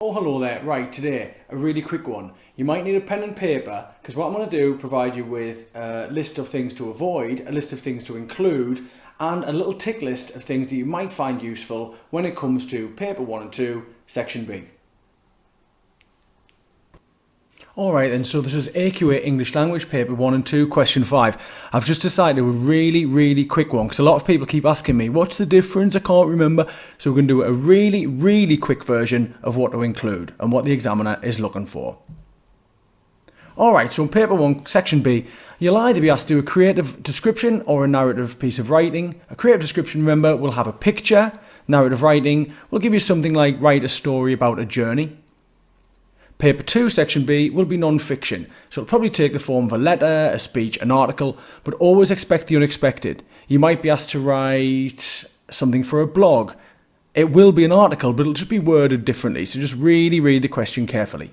Oh, hello there. Right, today, a really quick one. You might need a pen and paper because what I'm going to do, provide you with a list of things to avoid, a list of things to include, and a little tick list of things that you might find useful when it comes to paper 1 and 2, section B. Alright then, so this is AQA English Language Paper 1 and 2, question 5. I've just decided a really quick one because a lot of people keep asking me, what's the difference? I can't remember. So we're going to do a really quick version of what to include and what the examiner is looking for. Alright, so in paper 1, section B, you'll either be asked to do a creative description or a narrative piece of writing. A creative description, remember, will have a picture. Narrative writing will give you something like write a story about a journey. Paper 2, section B, will be non-fiction, so it'll probably take the form of a letter, a speech, an article, but always expect the unexpected. You might be asked to write something for a blog. It will be an article, but it'll just be worded differently, so just really read the question carefully.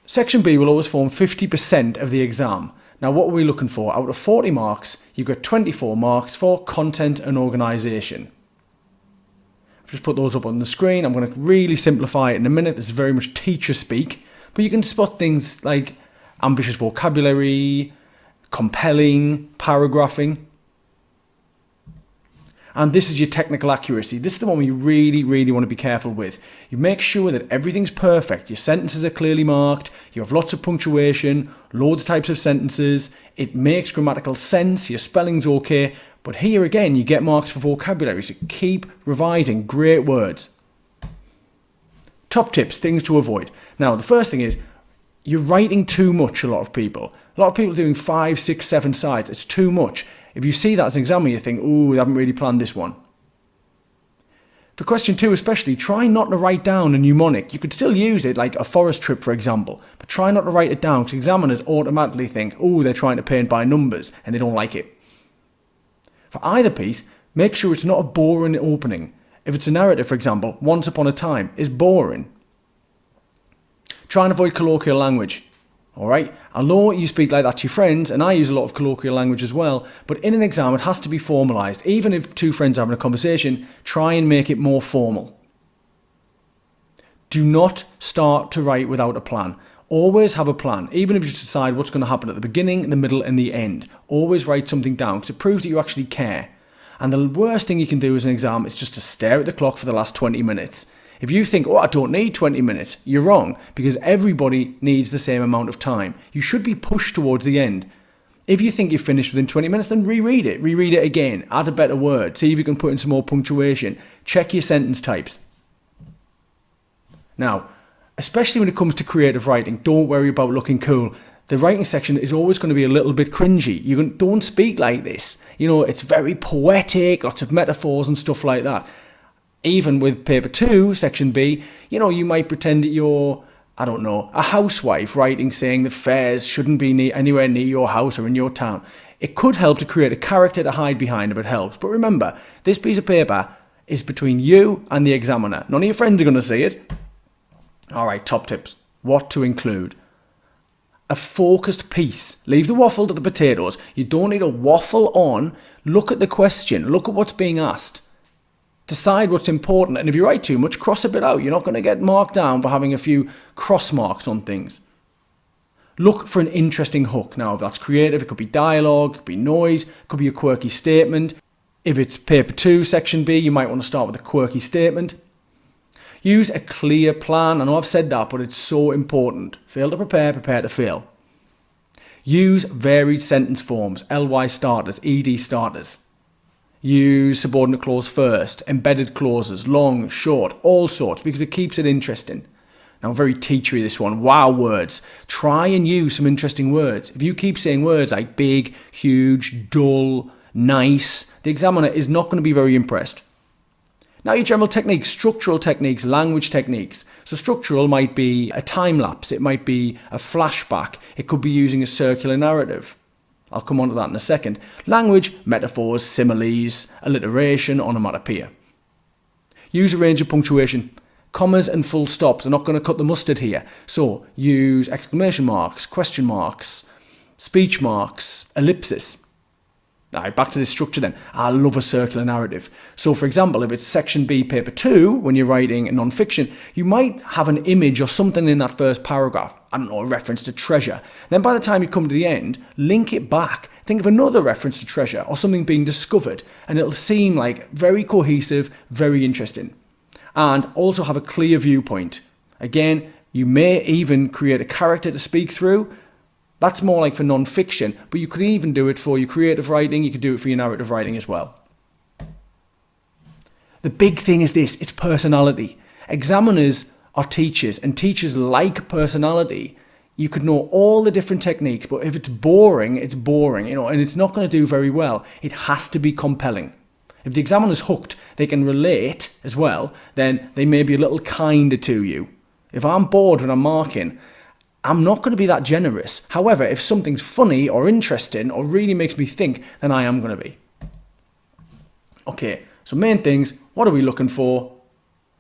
Section B will always form 50% of the exam. Now what are we looking for? Out of 40 marks, you've got 24 marks for content and organisation. I've just put those up on the screen. I'm going to really simplify it in a minute. This is very much teacher speak, but you can spot things like ambitious vocabulary, compelling, paragraphing. And this is your technical accuracy. This is the one you really want to be careful with. You make sure that everything's perfect. Your sentences are clearly marked. You have lots of punctuation, loads of types of sentences. It makes grammatical sense. Your spelling's okay. But here again, you get marks for vocabulary, so keep revising. Great words. Top tips, things to avoid. Now, the first thing is, you're writing too much, a lot of people. A lot of people are doing 5, 6, 7 sides. It's too much. If you see that as an examiner, you think, ooh, I haven't really planned this one. For question 2 especially, try not to write down a mnemonic. You could still use it, like a forest trip, for example, but try not to write it down, because examiners automatically think, ooh, they're trying to paint by numbers, and they don't like it. For either piece, make sure it's not a boring opening. If it's a narrative, for example, once upon a time is boring. Try and avoid colloquial language. Alright, I know you speak like that to your friends, and I use a lot of colloquial language as well, but in an exam it has to be formalised. Even if two friends are having a conversation, try and make it more formal. Do not start to write without a plan. Always have a plan, even if you decide what's going to happen at the beginning, the middle and the end. Always write something down because it proves that you actually care. And the worst thing you can do as an exam is just to stare at the clock for the last 20 minutes. If you think, oh, I don't need 20 minutes, you're wrong, because everybody needs the same amount of time. You should be pushed towards the end. If you think you've finished within 20 minutes, then reread it again, add a better word, see if you can put in some more punctuation, check your sentence types. Now, especially when it comes to creative writing, don't worry about looking cool. The writing section is always going to be a little bit cringy. Don't speak like this. You know, it's very poetic, lots of metaphors and stuff like that. Even with paper 2, section B, you know, you might pretend that you're, I don't know, a housewife writing saying that fairs shouldn't be anywhere near your house or in your town. It could help to create a character to hide behind if it helps. But remember, this piece of paper is between you and the examiner. None of your friends are going to see it. Alright, top tips. What to include. A focused piece. Leave the waffle to the potatoes. You don't need a waffle on. Look at the question. Look at what's being asked. Decide what's important. And if you write too much, cross a bit out. You're not going to get marked down for having a few cross marks on things. Look for an interesting hook. Now, if that's creative, it could be dialogue, it could be noise, it could be a quirky statement. If it's paper 2, section B, you might want to start with a quirky statement. Use a clear plan. I know I've said that, but it's so important. Fail to prepare, prepare to fail. Use varied sentence forms, ly starters, ed starters. Use subordinate clause first, embedded clauses, long, short, all sorts, because it keeps it interesting. Now, very teachery, this one. Wow words. Try and use some interesting words. If you keep saying words like big, huge, dull, nice, the examiner is not going to be very impressed. Now your general techniques, structural techniques, language techniques. So structural might be a time lapse, it might be a flashback, it could be using a circular narrative. I'll come on to that in a second. Language, metaphors, similes, alliteration, onomatopoeia. Use a range of punctuation. Commas and full stops are not going to cut the mustard here. So use exclamation marks, question marks, speech marks, ellipsis. Alright, back to this structure then. I love a circular narrative. So for example, if it's section B, paper 2, when you're writing non-fiction, you might have an image or something in that first paragraph. I don't know, a reference to treasure. Then by the time you come to the end, link it back. Think of another reference to treasure or something being discovered, and it'll seem like very cohesive, very interesting. And also have a clear viewpoint. Again, you may even create a character to speak through. That's more like for non-fiction, but you could even do it for your creative writing, you could do it for your narrative writing as well. The big thing is this, it's personality. Examiners are teachers, and teachers like personality. You could know all the different techniques, but if it's boring, and it's not going to do very well. It has to be compelling. If the examiner's hooked, they can relate as well, then they may be a little kinder to you. If I'm bored when I'm marking, I'm not going to be that generous. However, if something's funny or interesting or really makes me think, then I am going to be. Okay, so main things, what are we looking for?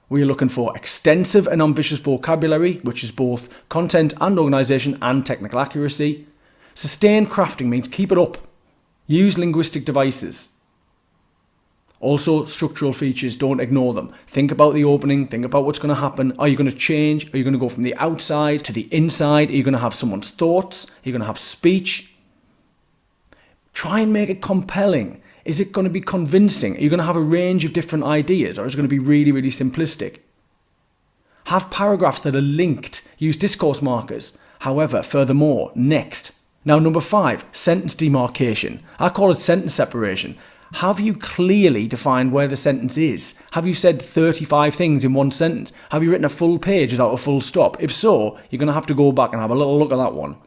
We're looking for extensive and ambitious vocabulary, which is both content and organisation and technical accuracy. Sustained crafting means keep it up. Use linguistic devices. Also, structural features, don't ignore them. Think about the opening, think about what's going to happen. Are you going to change? Are you going to go from the outside to the inside? Are you going to have someone's thoughts? Are you going to have speech? Try and make it compelling. Is it going to be convincing? Are you going to have a range of different ideas, or is it going to be really, really simplistic? Have paragraphs that are linked. Use discourse markers. However, furthermore, next. Now, number 5, sentence demarcation. I call it sentence separation. Have you clearly defined where the sentence is? Have you said 35 things in one sentence? Have you written a full page without a full stop? If so, you're going to have to go back and have a little look at that one.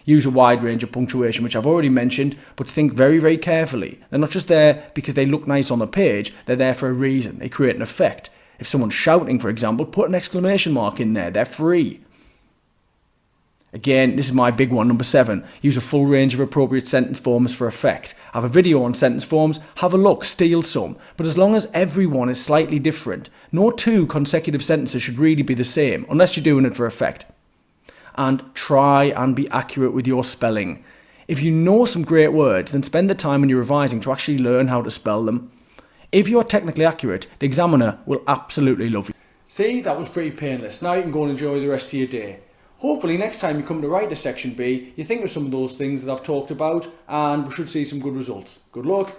Use a wide range of punctuation, which I've already mentioned, but think very, very carefully. They're not just there because they look nice on the page, they're there for a reason. They create an effect. If someone's shouting, for example, put an exclamation mark in there. They're free. Again, this is my big one, number 7. Use a full range of appropriate sentence forms for effect. I have a video on sentence forms. Have a look, steal some. But as long as everyone is slightly different, no 2 consecutive sentences should really be the same, unless you're doing it for effect. And try and be accurate with your spelling. If you know some great words, then spend the time when you're revising to actually learn how to spell them. If you're technically accurate, the examiner will absolutely love you. See, that was pretty painless. Now you can go and enjoy the rest of your day. Hopefully next time you come to write a section B, you think of some of those things that I've talked about, and we should see some good results. Good luck.